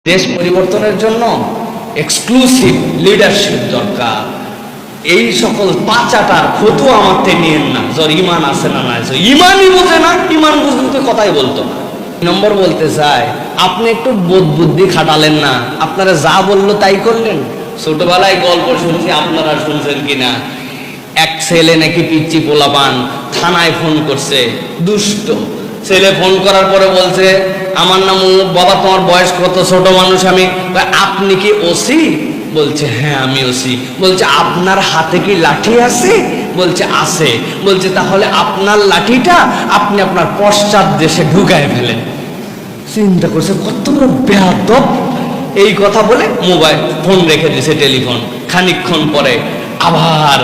দেশ পরিবর্তনের জন্য এক্সক্লুসিভ লিডারশিপ দরকার। এই সকল পাচাটার ফতুয়া আমারতে নিয়েন না, যার ইমান আছে না নাই, ইমানই বোঝে না, ইমান বুঝতে কথাই বলতো না। নম্বর বলতে চাই, আপনি একটু বোধ বুদ্ধি খাটালেন না, আপনারা যা বললো তাই করলেন। ছোটবেলায় গল্প শুনছি, আপনারা শুনছেন কিনা, এক ছেলে নাকি পিচ্চি পোলাপান থানায় ফোন করছে, দুষ্ট ছেলে ফোন করার পরে বলছে, আমার নাম বাবা, তোমার বয়স কত? ছোট মানুষ আমি। আপনি কি ওসি? বলছে হ্যাঁ আমি ওসি। বলছে আপনার হাতে কি লাঠি আছে? বলছে আছে। বলছে তাহলে আপনার লাঠিটা আপনি আপনার পশ্চাৎ দেশে ঢুকায় ফেলেন। চিন্তা করছে কত বড় বেয়াদব। এই কথা বলে মোবাইল ফোন রেখে দিছে, টেলিফোন। খানিকক্ষণ পরে আবার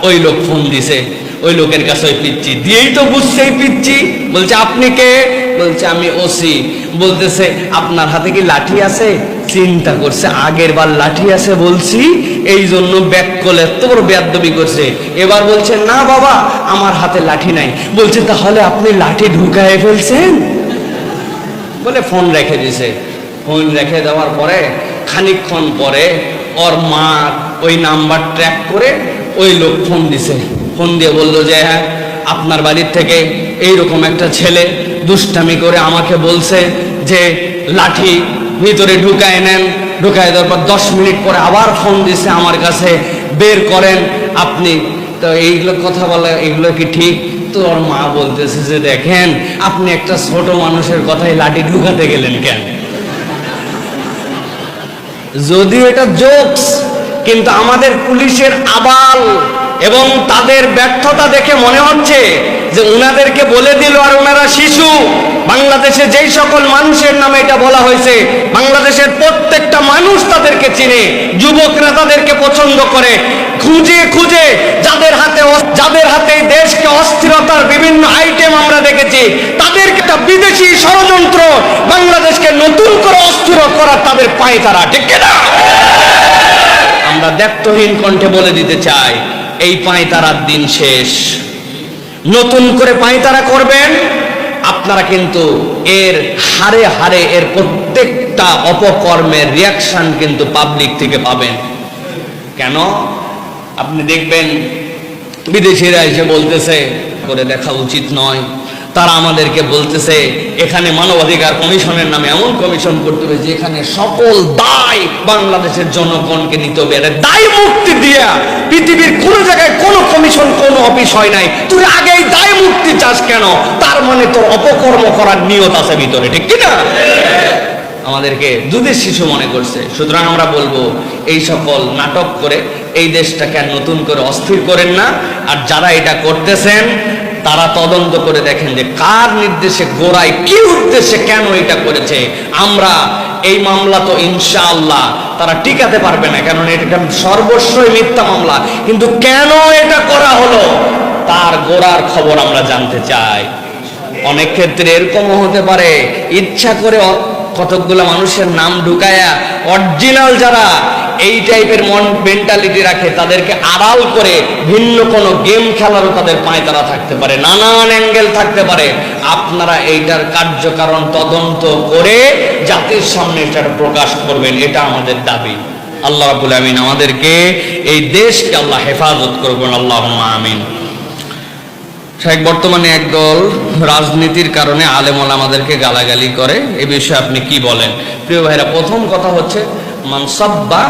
ওই লোক ফোন দিছে, ওই লোকের কাছে ওই পিচ্চি দিয়েই তো বুঝছে এই পিচ্চি। বলছে আপনি কে? বলছে আমি ওসি। বলতেছে আপনার হাতে কি লাঠি আছে? চিন্তা করছে আগের বার লাঠি আছে বলছি, এই জন্য ব্যাক কলে এত বড় বেয়াদবি করছে। এবার বলছে না বাবা আমার হাতে লাঠি নাই। বলছে তাহলে আপনি লাঠি ঢুকায় ফেলছেন বলে ফোন রেখে দিছে। ফোন রেখে দেওয়ার পরে খানিকক্ষণ পরে ওর মা ওই নাম্বার ট্র্যাক করে ওই লোক ফোন দিছে। ফোন দিয়ে বললো যে হ্যাঁ আপনার বাড়ির থেকে এইরকম একটা ছেলে দুষ্টামি করে আমাকে বলছে যে লাঠি ভিতরে ঢুকায় নেন। ঢুকায় দেওয়ার পর 10 মিনিট পরে আবার ফোন দিছে আমার কাছে, বের করেন আপনি। তো এইগুলো কথা বলে, এগুলো কি ঠিক? তো ওর মা বলতেছে যে দেখেন আপনি একটা ছোট মানুষের কথাই লাঠি ঢুকাতে গেলেন কেন? যদিও এটা জোকস, কিন্তু আমাদের পুলিশের আবাল এবং তাদের ব্যর্থতা দেখে মনে হচ্ছে যে উনাদেরকে বলে দিল আর ওনারা শিশু। বাংলাদেশে যেই সকল মানুষের নামে এটা বলা হয়েছে, বাংলাদেশের প্রত্যেকটা মানুষ তাদেরকে চিনে, যুবকরা তাদেরকে পছন্দ করে। খুঁজে খুঁজে যাদের হাতে দেশকে অস্থিরতার বিভিন্ন আইটেম আমরা দেখেছি, তাদেরকে একটা বিদেশি ষড়যন্ত্র বাংলাদেশকে নতুন করে অস্থির করার তাদের পায়ে তারা, ঠিক কিনা? আমরা দ্ব্যর্থহীন কণ্ঠে বলে দিতে চাই, এই পায়তারার দিন শেষ। নতুন করে পায়তারা করবেন আপনারা, কিন্তু এর হারে হারে এর প্রত্যেকটা অপকর্মের রিয়াকশন কিন্তু পাবলিক থেকে পাবেন। কেন? আপনি দেখবেন বিদেশিরা এসে বলতেছে করে দেখা উচিত নয়। তারা আমাদেরকে বলতেছে এখানে মানবাধিকার কমিশনের নামে এমন কমিশন করতে হবে যেখানে সকল দায় বাংলাদেশের জনগণকে নিতে হবে। দায় মুক্তি দিয়া পৃথিবীর কোন জায়গায় কোন কমিশন কোন অফিস হয় নাই। তুই আগেই দায় মুক্তি চাস কেন? তার মানে তোর অপকর্ম করার নিয়ত আছে ভিতরে, ঠিক কিনা? আমাদেরকে দুধের শিশু মনে করছে। সুতরাং আমরা বলবো এই সকল নাটক করে এই দেশটাকে আর নতুন করে অস্থির করেন না। আর যারা এটা করতেছেন তারা তদন্ত করে দেখেন যে কার নির্দেশে, গোড়ায় কি উদ্দেশ্যে, কেন এটা করেছে। আমরা এই মামলা তো ইনশাআল্লাহ তারা টিকাতে পারবে না, কারণ এটা সর্বস্বই মিথ্যা মামলা। কিন্তু কেন এটা করা হলো তার গোড়ার খবর আমরা জানতে চাই। অনেক ক্ষেত্রে এরকমও হতে পারে ইচ্ছা করে কতকগুলো মানুষের নাম ঢুকায়া অরিজিনাল যারা এই টাইপের মেন্টালিটি রাখে তাদেরকে আড়াল করে ভিন্ন কোনো গেম খেলারও তাদের পায়তারা থাকতে পারে, নানান অ্যাঙ্গেল থাকতে পারে। আপনারা এইটার কার্যকারণ তদন্ত করে জাতির সামনে এটা প্রকাশ করবেন, এটা আমাদের দাবি। আল্লাহ রাব্বুল আমিন আমাদেরকে এই দেশকে আল্লাহ হেফাজত করবেন, আল্লাহুম্মা আমিন। শাইখ, বর্তমানে একদল রাজনীতির কারণে আলেম ওলামাদেরকে গালাগালি করে, এ বিষয়ে আপনি কি বলেন? প্রিয় ভাইরা, প্রথম কথা হচ্ছে মান সাব্বা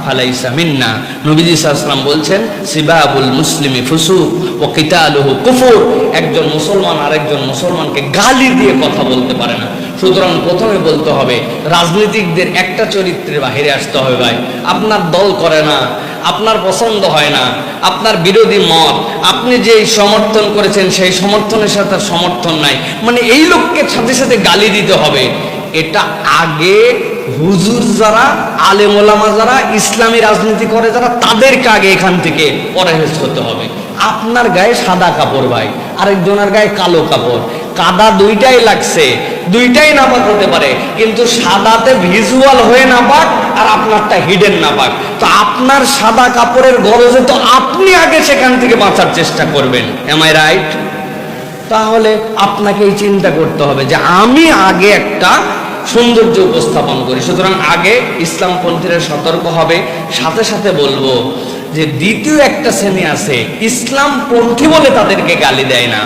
ফালাইসা মিন্না। নবীজি সাল্লাল্লাহু আলাইহি ওয়াসাল্লাম বলছেন সিবাবুল মুসলিমি ফুসুক ওয়া কিতালুহু কুফর। একজন মুসলমান আরেকজন মুসলমানকে গালি দিয়ে কথা বলতে পারে না। সুতরাং প্রথমে বলতে হবে রাজনীতিকদের একটা চরিত্রের বাহিরে আসতে হবে। ভাই, আপনার দল করে না, আপনার পছন্দ হয় না, আপনার বিরোধী মত, আপনি যে সমর্থন করেছেন সেই সমর্থনের সাথে সমর্থন নাই, মানে এই লোককে সাথে সাথে গালি দিতে হবে। এটা আগে হুজুর যারা, আলেম ওলামা যারা ইসলামী রাজনীতি করে যারা, তাদেরকে আগে এখান থেকে পরহেজ হতে হবে। আপনার গায়ে সাদা কাপড় ভাই, আরেকজনের গায়ে কালো কাপড়, কাদা দুইটাই লাগছে, দুইটাই নাপাক হতে পারে, কিন্তু সাদাতে ভিজুয়াল হয়ে নাপাক আর আপনারটা হিডেন নাপাক। তো আপনার সাদা কাপড়ের গরজে তো আপনি আগে সেখান থেকে বাঁচার চেষ্টা করবেন। Am I right? তাহলে আপনাকেই চিন্তা করতে হবে যে আমি আগে একটা সৌন্দর্য উপস্থাপন করি। সুতরাং আগে ইসলামপন্থীরা সতর্ক হবে। সাথে সাথে বলবো যে দ্বিতীয় একটা শ্রেণী আছে, ইসলামপন্থী বলে তাদেরকে গালি দেয় না,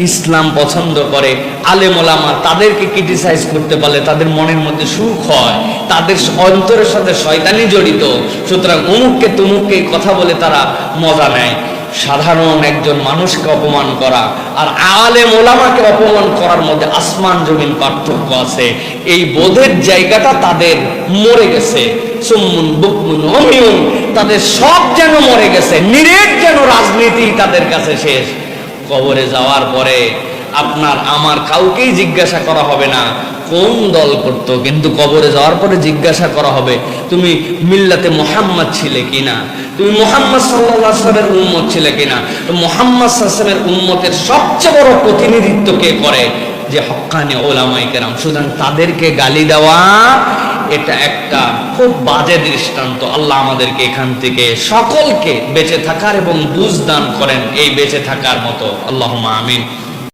ইসলাম পছন্দ করে আলেম ওলামা, তাদেরকে ক্রিটিসাইজ করতে পারলে তাদের মনের মধ্যে সুখ হয়, তাদের অন্তরের সাথে শয়তানি জড়িত, সুতরাং অমুককে তমুককে কথা বলে তারা মজা নেয়। সাধারণ একজন মানুষকে অপমান করা আর আলেম ওলামাকে অপমান করার মধ্যে আসমান জমিন পার্থক্য আছে। এই বোধের জায়গাটা তাদের মরে গেছে। সুম্মুন বুকমুন অমিয়ুন, তাদের সব যেন মরে গেছে, নিরেট যেন রাজনীতি তাদের কাছে শেষ। কবরে যাওয়ার পরে আপনার আমার কাউকেই জিজ্ঞাসা করা হবে না কোন দল করত, কিন্তু কবরে যাওয়ার পরে জিজ্ঞাসা করা হবে তুমি মিল্লাতে মুহাম্মদ ছিলে কিনা, তুমি মুহাম্মদ সাল্লাল্লাহু আলাইহি ওয়াসাল্লামের উম্মত ছিলে কিনা। তো মুহাম্মদ সাল্লাল্লাহু আলাইহি ওয়াসাল্লামের উম্মতের সবচেয়ে বড় প্রতিনিধিত্ব কে করে? যে হক্কানি উলামায়ে কেরাম। সুতরাং তাদেরকে গালি দেওয়া এটা একটা খুব বাজে দৃষ্টান্ত। আল্লাহ আমাদেরকে এখান থেকে সকলকে বেঁচে থাকার এবং বুঝ দান করেন এই বেঁচে থাকার মতো। আল্লাহুম্মা আমিন।